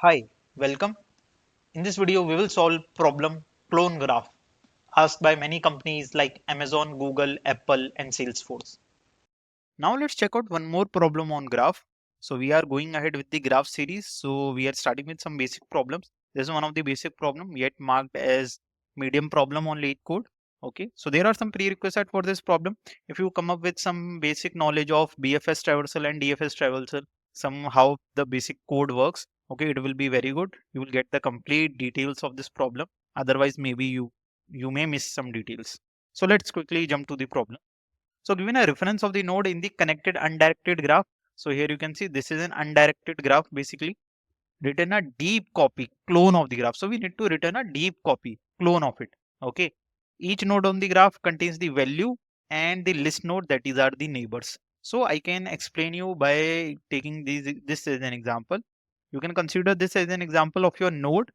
Hi, welcome. In this video, we will solve problem clone graph asked by many companies like Amazon, Google, Apple, and Salesforce. Now let's check out one more problem on graph. So we are going ahead with the graph series. So we are starting with some basic problems. This is one of the basic problem yet marked as medium problem on Leetcode. Okay, so there are some prerequisites for this problem. If you come up with some basic knowledge of BFS traversal and DFS traversal, somehow the basic code works. Okay, it will be very good. You will get the complete details of this problem. Otherwise, maybe you may miss some details. So let's quickly jump to the problem. So given a reference of the node in the connected undirected graph. So here you can see this is an undirected graph basically. Return a deep copy clone of the graph. So we need to return a deep copy clone of it. Okay. Each node on the graph contains the value and the list node, that is are the neighbors. So I can explain you by taking this as an example. You can consider this as an example of your node.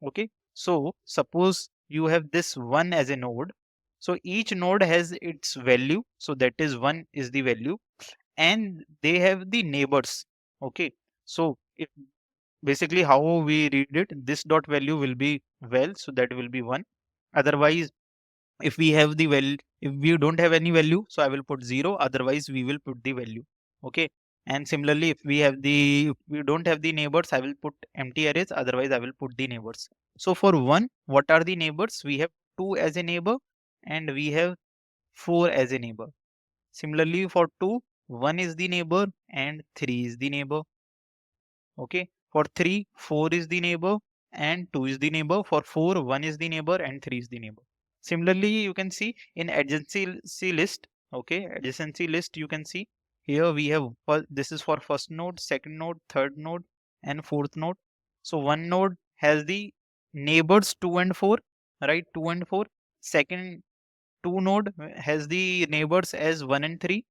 Okay. So suppose you have this one as a node. So each node has its value. So that is one is the value and they have the neighbors. Okay. So if basically how we read it, this dot value will be well, so that will be 1. Otherwise, if we have the value, if we don't have any value, so I will put 0, otherwise we will put the value. Okay. And similarly, if we don't have the neighbors, I will put empty arrays, otherwise I will put the neighbors. So for 1, what are the neighbors? We have 2 as a neighbor and we have 4 as a neighbor. Similarly for 2, 1 is the neighbor and 3 is the neighbor. Okay. For 3, 4 is the neighbor and 2 is the neighbor. For 4, 1 is the neighbor and 3 is the neighbor. Similarly, you can see in adjacency list. Okay. Adjacency list, you can see here we have, this is for first node, second node, third node and fourth node. So one node has the neighbors 2 and 4, right? 2 and 4. Second 2 node has the neighbors as 1 and 3,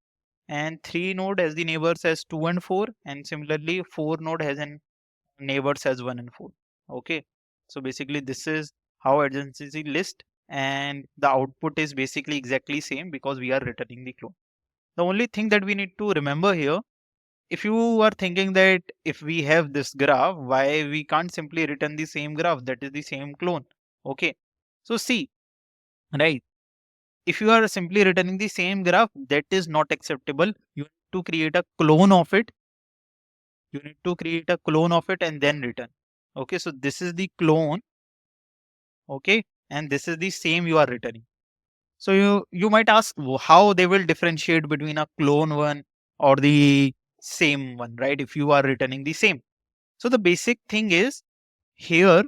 and 3 node has the neighbors as 2 and 4, and similarly 4 node has an neighbors as 1 and 4. Okay. So basically this is how adjacency list, and the output is basically exactly same because we are returning the clone. The only thing that we need to remember here, if you are thinking that if we have this graph, why we can't simply return the same graph, that is the same clone. Okay. So see, right, if you are simply returning the same graph, that is not acceptable. You need to create a clone of it. You need to create a clone of it and then return. Okay, so this is the clone. Okay, and this is the same you are returning. So you might ask how they will differentiate between a clone one or the same one, right? If you are returning the same. So the basic thing is here,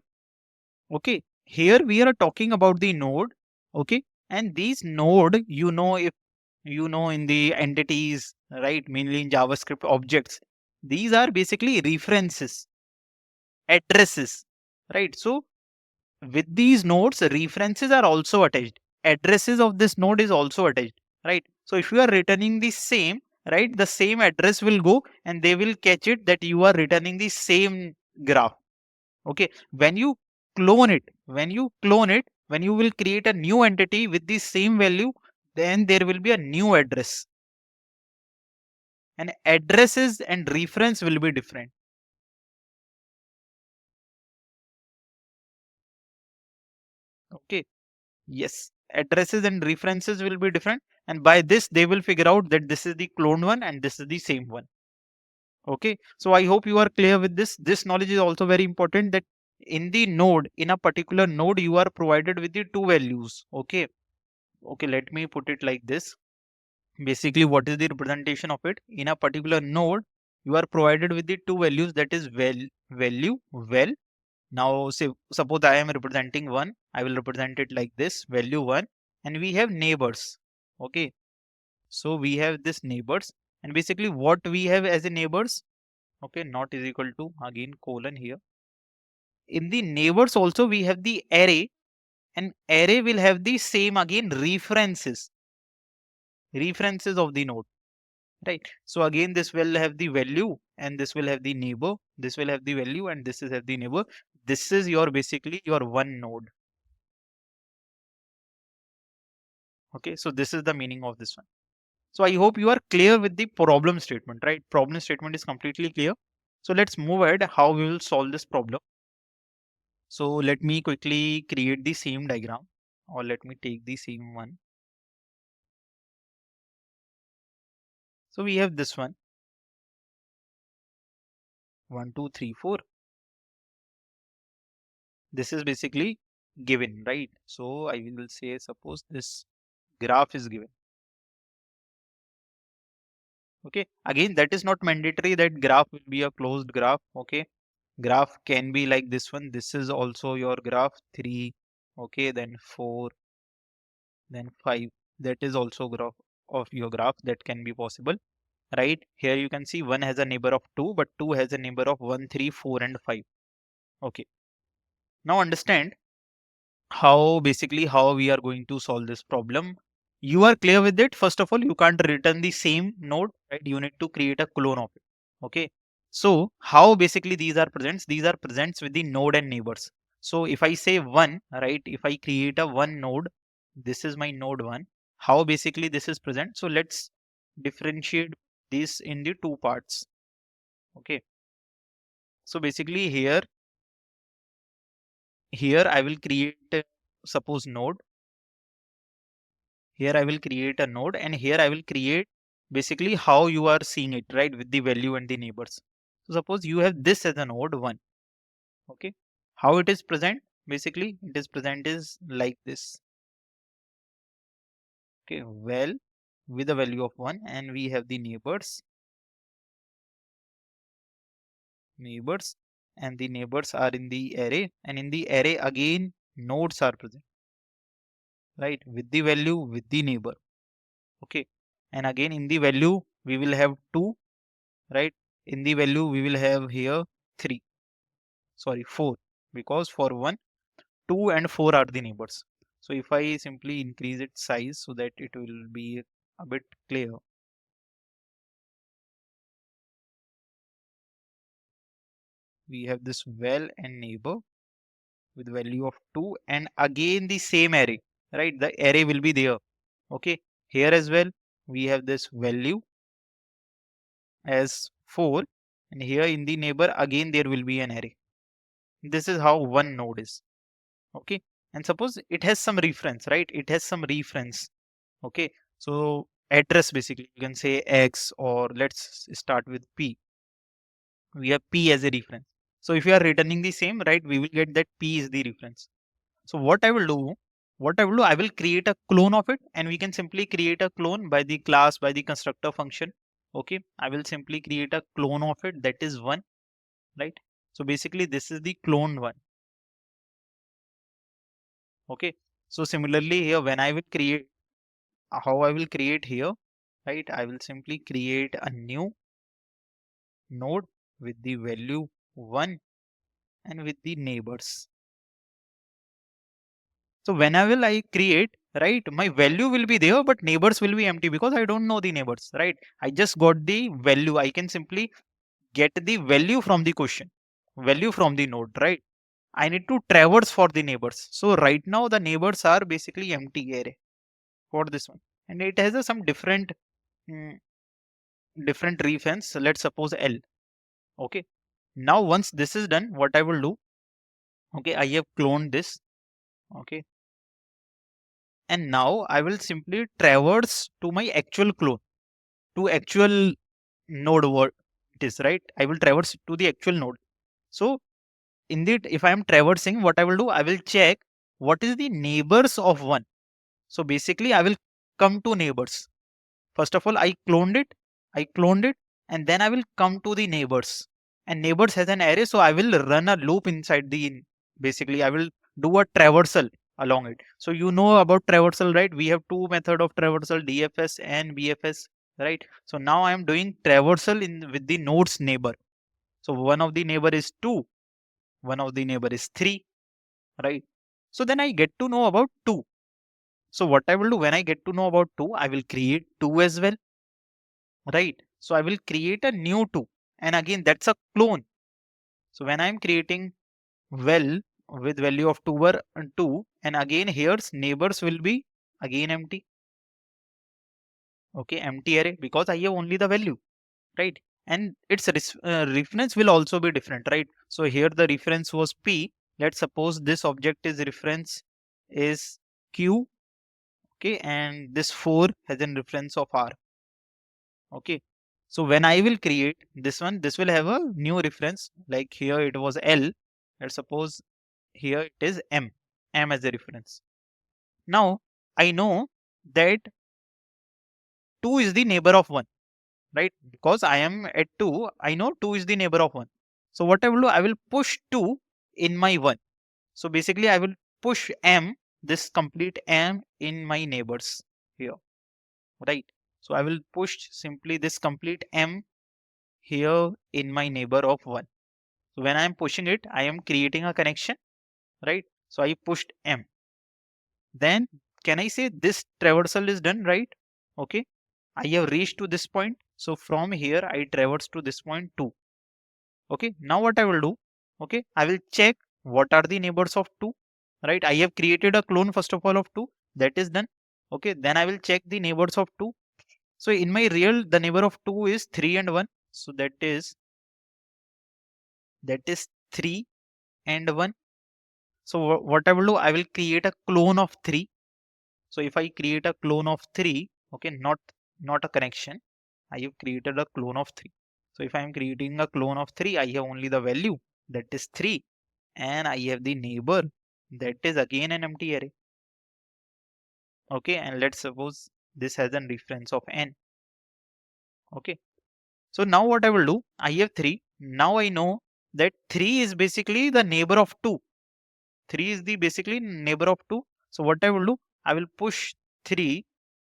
okay, here we are talking about the node, okay, and these node, if in the entities, right, mainly in JavaScript objects, these are basically references, addresses, right? So with these nodes, references are also attached. Addresses of this node is also attached, right? So if you are returning the same, right, the same address will go and they will catch it that you are returning the same graph. Okay. When you will create a new entity with the same value, then there will be a new address. And addresses and reference will be different. Okay. Yes, addresses and references will be different, and by this they will figure out that this is the cloned one and this is the same one. Okay, so I hope you are clear with this. This knowledge is also very important, that in the node, in a particular node, you are provided with the two values. Okay, okay, let me put it like this. Basically, what is the representation of it? In a particular node, you are provided with the two values, that is value well. Now, say, suppose I am representing 1, I will represent it like this, value 1, and we have neighbors. Okay, so we have this neighbors, and basically what we have as a neighbors, okay, not is equal to, again colon here. In the neighbors also we have the array, and array will have the same again references of the node, right? So again this will have the value and this will have the neighbor, this will have the value and this is have the neighbor. This is your basically your one node. Okay, so this is the meaning of this one. So I hope you are clear with the problem statement, right? Problem statement is completely clear. So let's move ahead how we will solve this problem. So let me quickly create the same diagram, or let me take the same one. So we have this one, 1, 2, 3, 4. This is basically given, right? So I will say, suppose this graph is given. Okay, again, that is not mandatory that graph will be a closed graph. Okay, graph can be like this one. This is also your graph 3. Okay, then 4, then 5. That is also graph of your graph. That can be possible, right? Here you can see 1 has a neighbor of 2, but 2 has a neighbor of 1, 3, 4, and 5. Okay, now understand how we are going to solve this problem. You are clear with it? First of all, you can't return the same node, right? You need to create a clone of it. Okay, so how basically these are presents? These are presents with the node and neighbors. So if I say 1, right, if I create a 1 node, this is my node 1. How basically this is present? So let's differentiate this in the two parts. Okay, so basically here I will create suppose node. Here I will create a node, and here I will create basically how you are seeing it, right, with the value and the neighbors. So suppose you have this as a node 1. Okay, how it is present? Basically it is present is like this. Okay, well, with a value of 1, and we have the neighbors, and the neighbors are in the array, and in the array again nodes are present, right, with the value, with the neighbor. Okay, and again in the value we will have 2, right? In the value we will have here 3, sorry, 4, because for 1, 2 and 4 are the neighbors. So if I simply increase its size so that it will be a bit clear, we have this well and neighbor with value of 2, and again the same array, right? The array will be there. Okay, here as well we have this value as 4, and here in the neighbor again there will be an array. This is how one node is. Okay, and suppose it has some reference, right? It has some reference. Okay, so address, basically you can say X, or let's start with P. We have P as a reference. So if you are returning the same, right, we will get that P is the reference. So I will create a clone of it, and we can simply create a clone by the class, by the constructor function. Okay, I will simply create a clone of it, that is 1, right? So basically this is the cloned one. Okay, so similarly here, when I will create, how I will create here, right, I will simply create a new node with the value 1 and with the neighbors. So whenever I create, right, my value will be there, but neighbors will be empty because I don't know the neighbors, right? I just got the value. I can simply get the value from the question, value from the node, right? I need to traverse for the neighbors. So right now the neighbors are basically empty array for this one, and it has some mm, different reference. So let's suppose L. Okay, now once this is done, what I will do, okay, I have cloned this. Okay, and now I will simply traverse to my actual clone, to actual node what it is, right? I will traverse to the actual node. So indeed, if I am traversing, what I will do, I will check what is the neighbors of 1. So basically I will come to neighbors. First of all, I cloned it, and then I will come to the neighbors. And neighbors has an array, so I will run a loop inside the, basically I will do a traversal along it. So you know about traversal, right? We have two method of traversal, DFS and BFS, right? So now I am doing traversal in with the node's neighbor. So one of the neighbor is 2, one of the neighbor is 3, right? So then I get to know about 2. So what I will do, when I get to know about 2, I will create 2 as well, right? So I will create a new 2, and again that's a clone. So when I'm creating well with value of 2 or 2, and again here's neighbors will be again empty. Okay, empty array because I have only the value, right? and its reference will also be different, right? So here the reference was P. Let's suppose this object is reference is Q, okay, and this 4 has a reference of R, okay. So when I will create this one, this will have a new reference, like here it was L. Let's suppose here it is M as a reference. Now I know that 2 is the neighbor of 1, right? Because I am at 2, I know 2 is the neighbor of 1. So what I will do, I will push 2 in my 1. So basically I will push M, this complete M in my neighbors here, right? So I will push simply this complete M here in my neighbor of 1. So when I am pushing it, I am creating a connection, right? So I pushed M. Then can I say this traversal is done, right? Okay. I have reached to this point. So from here, I traverse to this point too. Okay. Now what I will do? Okay. I will check what are the neighbors of 2, right? I have created a clone first of all of 2. That is done. Okay. Then I will check the neighbors of 2. So in my real, the neighbor of 2 is 3 and 1. So that is 3 and 1. So what I will do, I will create a clone of 3. So if I create a clone of 3, okay, not a connection, I have created a clone of 3. So if I am creating a clone of 3, I have only the value, that is 3, and I have the neighbor, that is again an empty array. Okay, and let's suppose this has a reference of n. Okay, so now what I will do, I have 3. Now I know that 3 is basically the neighbor of 2. 3 is the basically neighbor of 2. So what I will do, I will push 3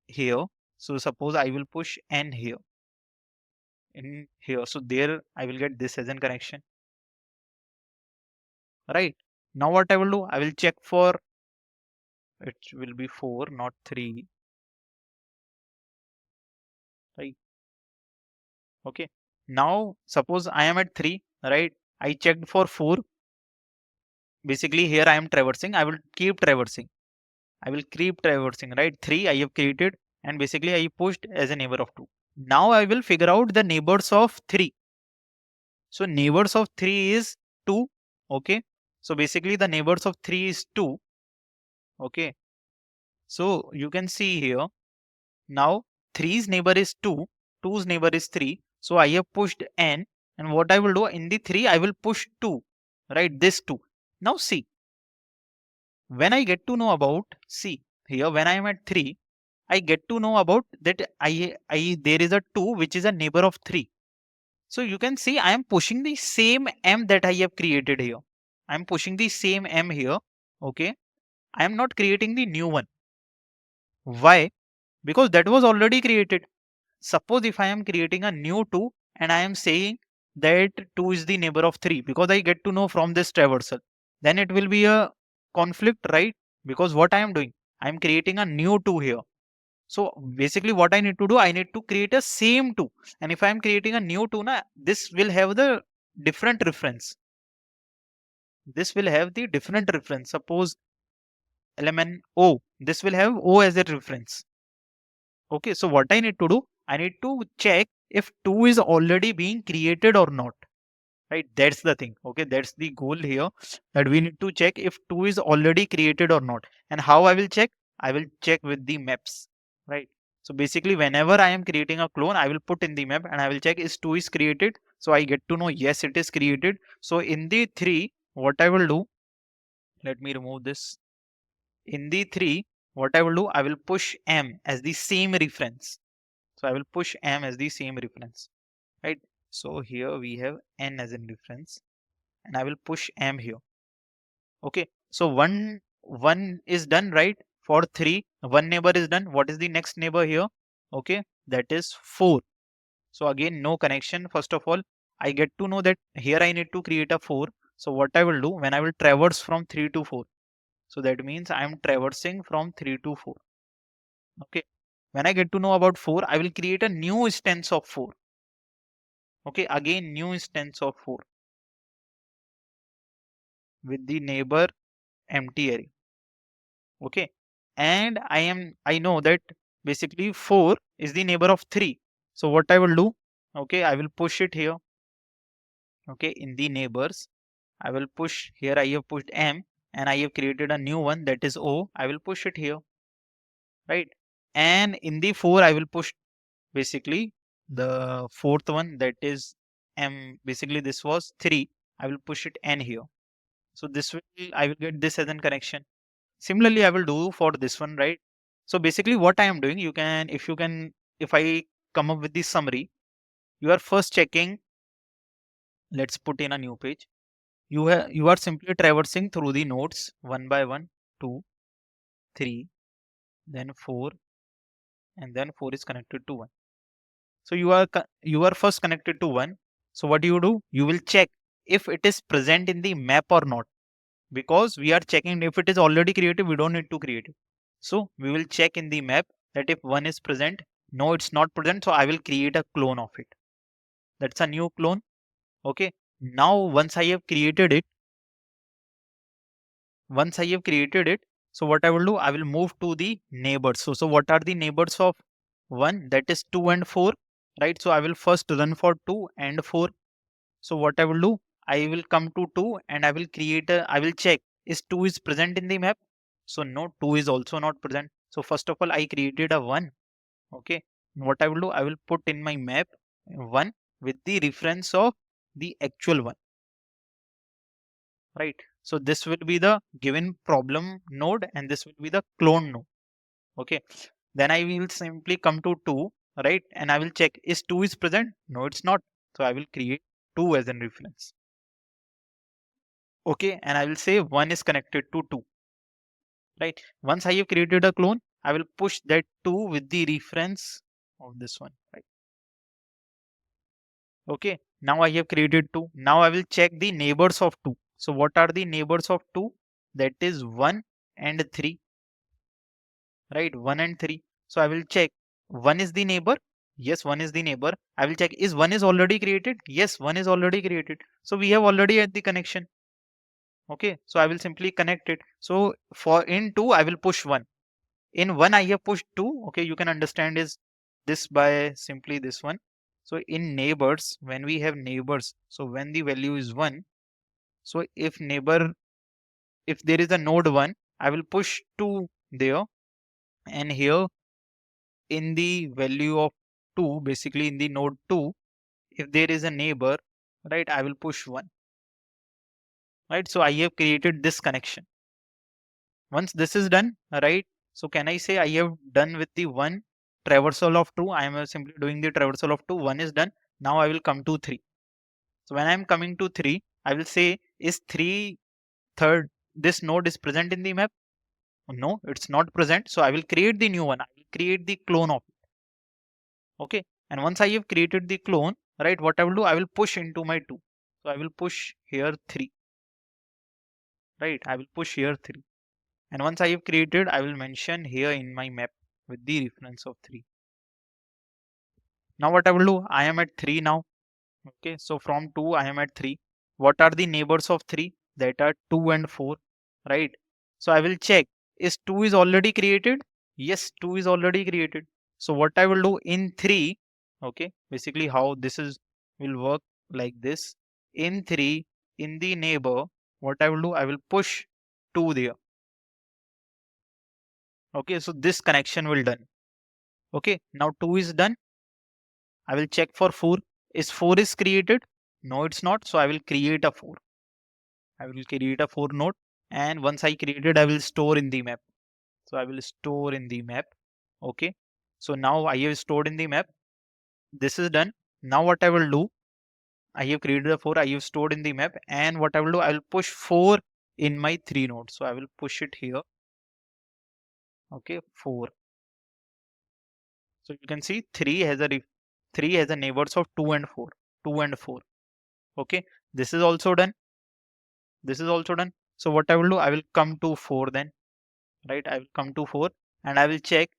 here. So suppose I will push n here in here. So there I will get this as a connection, right? Now what I will do, I will check for, it will be 4, not 3, right? Okay. Now suppose I am at 3, right? I checked for 4. Basically here I am traversing. I will keep traversing. Right? 3 I have created, and basically I pushed as a neighbor of 2. Now I will figure out the neighbors of 3. So neighbors of 3 is 2. Okay. So basically the neighbors of 3 is 2. Okay. So you can see here now 3's neighbor is 2, 2's neighbor is 3. So I have pushed n, and what I will do in the 3 I will push 2, right? This 2. Now see, when I get to know about, see here when I am at 3, I get to know about that I there is a 2 which is a neighbor of 3. So you can see I am pushing the same m that I have created here. I am pushing the same m here. Okay. I am not creating the new one. Why? Because that was already created. Suppose if I am creating a new 2 and I am saying that 2 is the neighbor of 3, because I get to know from this traversal, then it will be a conflict, right? Because what I am doing, I am creating a new 2 here. So basically what I need to do, I need to create a same 2. And if I am creating a new 2, this will have the different reference. This will have the different reference. Suppose element O, this will have O as a reference. Okay, so what I need to do, I need to check if 2 is already being created or not. Right, that's the thing. Okay, that's the goal here, that we need to check if 2 is already created or not. And how I will check? I will check with the maps, right? So basically whenever I am creating a clone, I will put in the map and I will check is 2 is created. So I get to know yes, it is created. So in the 3, what I will do, let me remove this. In the 3, what I will do, I will push M as the same reference. So I will push M as the same reference, right? So here we have N as a reference, and I will push M here. Okay, so one is done, right? For 3, one neighbor is done. What is the next neighbor here? Okay, that is 4. So again, no connection. First of all, I get to know that here I need to create a 4. So what I will do, when I will traverse from 3 to 4. So that means I am traversing from 3 to 4. Okay. When I get to know about 4, I will create a new instance of 4. Okay. Again, new instance of 4 with the neighbor empty array. Okay. And I know that basically 4 is the neighbor of 3. So what I will do, Okay, I will push it here. Okay, in the neighbors, I will push here. I have pushed M and I have created a new one that is O. I will push it here, right? And in the 4, I will push basically the fourth one that is M. Basically, this was 3. I will push it N here. So this will, I will get this as a connection. Similarly, I will do for this one, right? So basically what I am doing, you can, if I come up with the summary, you are first checking, let's put in a new page. You are simply traversing through the nodes one by one, 2, 3, then 4, and then 4 is connected to 1. So you are first connected to 1. So what do? You will check if it is present in the map or not, because we are checking if it is already created, we don't need to create it. So we will check in the map that if 1 is present, no, it's not present. So I will create a clone of it. That's a new clone. Okay. Now once I have created it, so what I will do, I will move to the neighbors. So what are the neighbors of 1? That is 2 and 4, right? So I will first run for 2 and 4. So what I will do, I will come to 2 and I will I will check is 2 is present in the map. So no, 2 is also not present. So first of all, I created a 1. Okay. What I will do, I will put in my map 1 with the reference of the actual one, right? So this will be the given problem node and this will be the clone node. Okay. Then I will simply come to 2, right? And I will check is 2 is present? No, it's not. So I will create 2 as a reference. Okay. And I will say 1 is connected to 2, right? Once I have created a clone, I will push that 2 with the reference of this one, right? Okay. Now I have created 2. Now I will check the neighbors of 2. So what are the neighbors of 2? That is 1 and 3, right? 1 and 3. So I will check 1 is the neighbor. Yes, 1 is the neighbor. I will check is 1 is already created. Yes, 1 is already created. So we have already had the connection. Okay. So I will simply connect it. So for in 2, I will push 1. In 1, I have pushed 2. Okay. You can understand is this by simply this one. So in neighbors, when we have neighbors, so when the value is 1, so if there is a node 1, I will push 2 there, and here in the value of 2, basically in the node 2, if there is a neighbor, right, I will push 1, right? So I have created this connection. Once this is done, right, so can I say I have done with the 1 traversal of 2? I am simply doing the traversal of 2. 1 is done. Now I will come to 3. So when I am coming to 3, I will say is 3 third, this node is present in the map? No, it's not present. So I will create the new one. I will create the clone of it. Okay. And once I have created the clone, right, what I will do, I will push into my 2. So I will push here 3, right? I will push here 3. And once I have created, I will mention here in my map with the reference of 3. Now what I will do, I am at 3 now. Okay. So from 2, I am at 3. What are the neighbors of 3? That are 2 and 4, right? So I will check is 2 is already created? Yes, 2 is already created. So what I will do in 3, okay, basically how this is will work like this. In 3, in the neighbor, what I will do, I will push 2 there. Okay, so this connection will done. Okay, now 2 is done. I will check for 4. Is 4 is created? No, it's not. So I will create a 4. I will create a 4 node. And once I created, I will store in the map. So I will store in the map. Okay. So now I have stored in the map. This is done. Now what I will do, I have created a 4. I have stored in the map. And what I will do, I will push 4 in my 3 nodes. So I will push it here. Okay. 4. So you can see 3 has a neighbors of 2 and 4. 2 and 4. Okay. This is also done. This is also done. So what I will do, I will come to 4 then, right? I will come to 4 and I will check.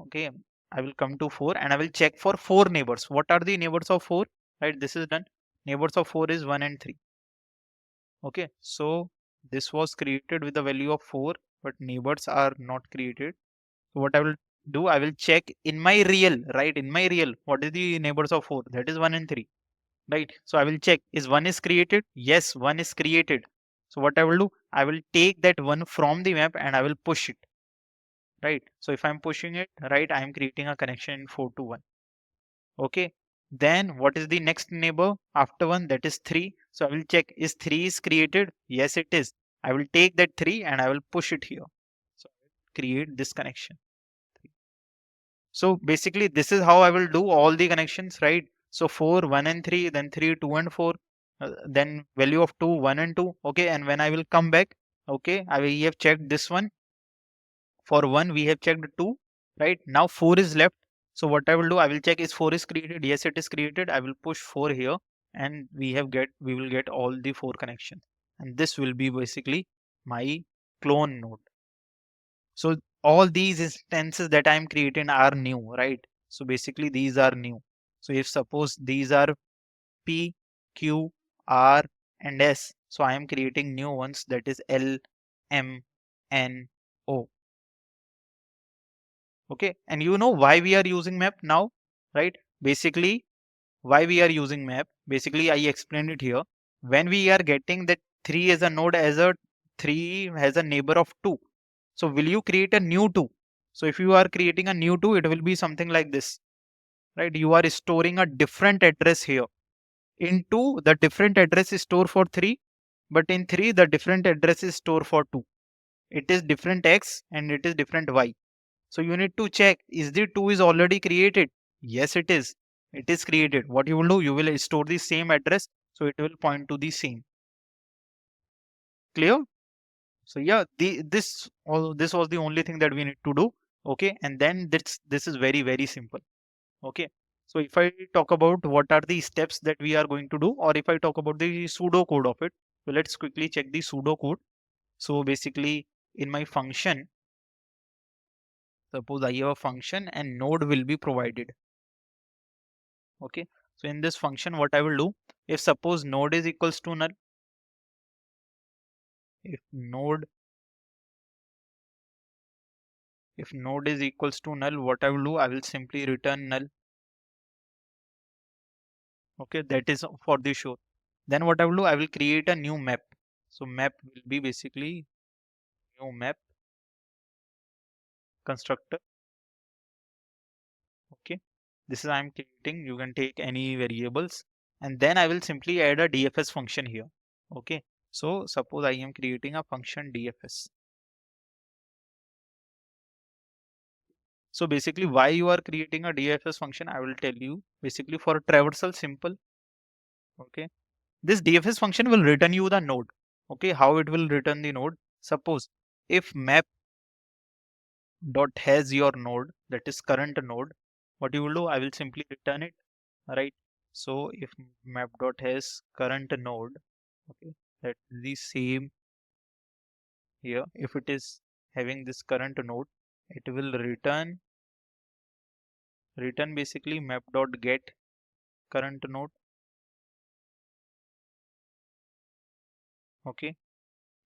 Okay. I will come to 4 and I will check for 4 neighbors. What are the neighbors of 4? Right. This is done. Neighbors of 4 is 1 and 3. Okay. So this was created with the value of 4, but neighbors are not created. So what I will do, I will check in my real, right? In my real, what is the neighbors of 4? That is 1 and 3, right? So I will check, is 1 is created? Yes, 1 is created. So what I will do, I will take that 1 from the map and I will push it, right? So if I'm pushing it, right, I am creating a connection in 4 to 1. Okay. Then what is the next neighbor after 1? That is 3. So I will check, is 3 is created? Yes, it is. I will take that 3 and I will push it here. So I will create this connection. So basically this is how I will do all the connections, right? So 4, 1 and 3, then 3, 2 and 4, then value of 2, 1 and 2. Okay. And when I will come back, okay, we have checked this one. For 1, we have checked 2, right? Now 4 is left. So what I will do, I will check, is 4 is created? Yes, it is created. I will push 4 here and we will get all the 4 connections. And this will be basically my clone node. So all these instances that I'm creating are new, right? So basically these are new. So if suppose these are P, Q, R and S, so I am creating new ones, that is L, M, N, O. Okay, and you know why we are using map now, right? Basically, why we are using map, basically I explained it here. When we are getting that 3 as a node, as a 3 has a neighbor of 2, so will you create a new 2? So if you are creating a new 2, it will be something like this, right? You are storing a different address here. In 2, the different address is stored for 3, but in 3, the different address is stored for 2. It is different x and it is different y. So you need to check, is the 2 is already created? Yes, it is. It is created. What you will do, you will store the same address, so it will point to the same. Clear? So yeah, this was the only thing that we need to do. Okay, and then this is very simple. Okay. So if I talk about what are the steps that we are going to do, or if I talk about the pseudo code of it, so let's quickly check the pseudo code. So basically in my function, suppose I have a function and node will be provided. Okay. So in this function, what I will do, if suppose node is equals to null, if node is equals to null, what I will do, I will simply return null. Okay, that is for the show. Then what I will do, I will create a new map. So map will be basically new map constructor. Okay, this is I am creating. You can take any variables, and then I will simply add a DFS function here. Okay, so suppose I am creating a function DFS. So basically why you are creating a DFS function, I will tell you. Basically for traversal, simple. Okay, this DFS function will return you the node. Okay, how it will return the node? Suppose if map dot has your node, that is current node, what you will do, I will simply return it, right? So if map dot has current node, okay, that is the same here. If it is having this current node, it will return basically map dot get current node. Okay,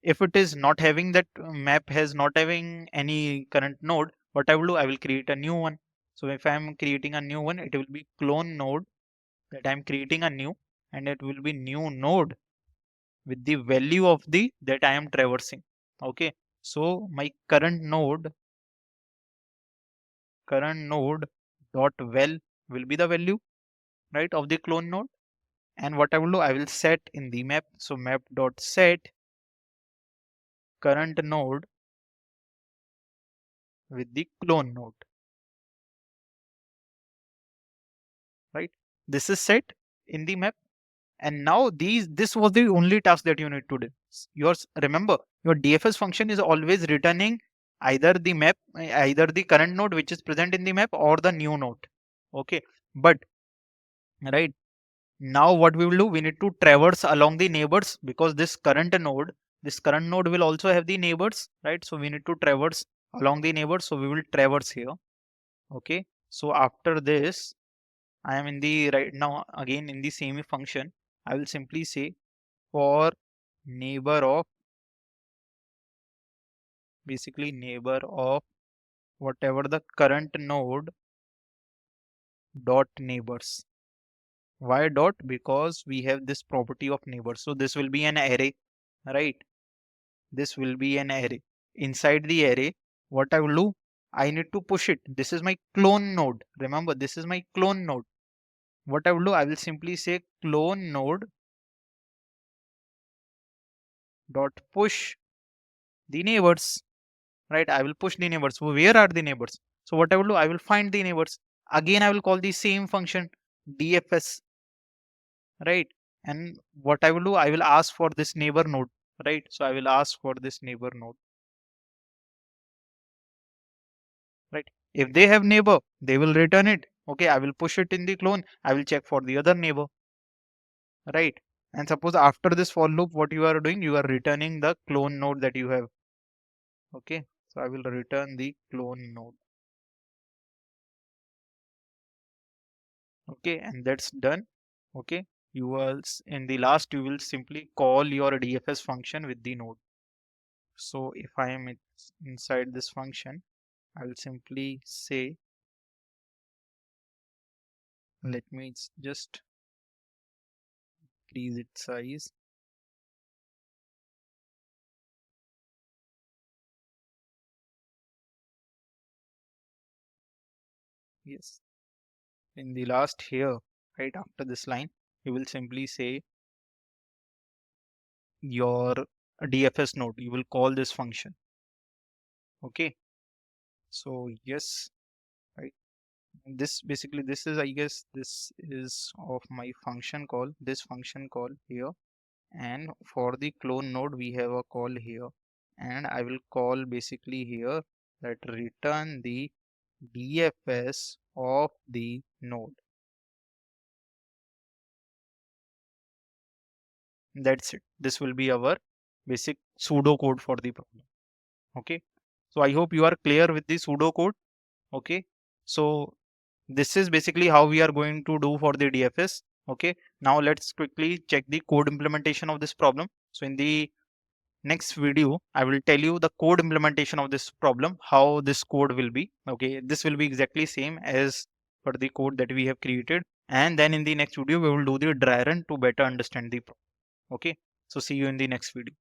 if it is not having that map has not having any current node, what I will do, I will create a new one. So if I am creating a new one, it will be clone node, that I am creating a new, and it will be new node with the value of the that I am traversing. Okay, so my current node dot well will be the value, right, of the clone node. And what I will do, I will set in the map. So map dot set current node with the clone node, right? This is set in the map. And now this was the only task that you need to do. Yours, remember, your DFS function is always returning either the map, either the current node which is present in the map or the new node. Okay, but right now what we will do, we need to traverse along the neighbors, because this current node will also have the neighbors, right? So we need to traverse along the neighbors. So we will traverse here. Okay, so after this, I am in the right now again in the same function. I will simply say for neighbor of, basically neighbor of whatever the current node dot neighbors. Why dot? Because we have this property of neighbors. So this will be an array, right? This will be an array. Inside the array, what I will do, I need to push it. This is my clone node. Remember, this is my clone node. What I will do, I will simply say clone node dot push the neighbors, right? I will push the neighbors. So where are the neighbors? So what I will do, I will find the neighbors. Again, I will call the same function dfs, right? And what I will do, I will ask for this neighbor node, right? So I will ask for this neighbor node, right? If they have neighbor, they will return it. Okay, I will push it in the clone. I will check for the other neighbor, right? And suppose after this for loop, what you are doing, you are returning the clone node that you have. Okay, so I will return the clone node. Okay, and that's done. Okay, you will in the last you will simply call your dfs function with the node. So if I am inside this function, I will simply say, let me just increase its size. Yes, in the last here, right after this line, you will simply say your dfs node. You will call this function. Okay, so yes, right. This basically this is, I guess this is of my function call. This function call here, and for the clone node we have a call here, and I will call basically here that return the dfs of the node. That's it. This will be our basic pseudo code for the problem. Okay, so I hope you are clear with the pseudo code. Okay, so this is basically how we are going to do for the dfs. Okay, now let's quickly check the code implementation of this problem. So in the next video, I will tell you the code implementation of this problem, how this code will be. Okay, this will be exactly same as for the code that we have created. And then in the next video, we will do the dry run to better understand the problem. Okay, so see you in the next video.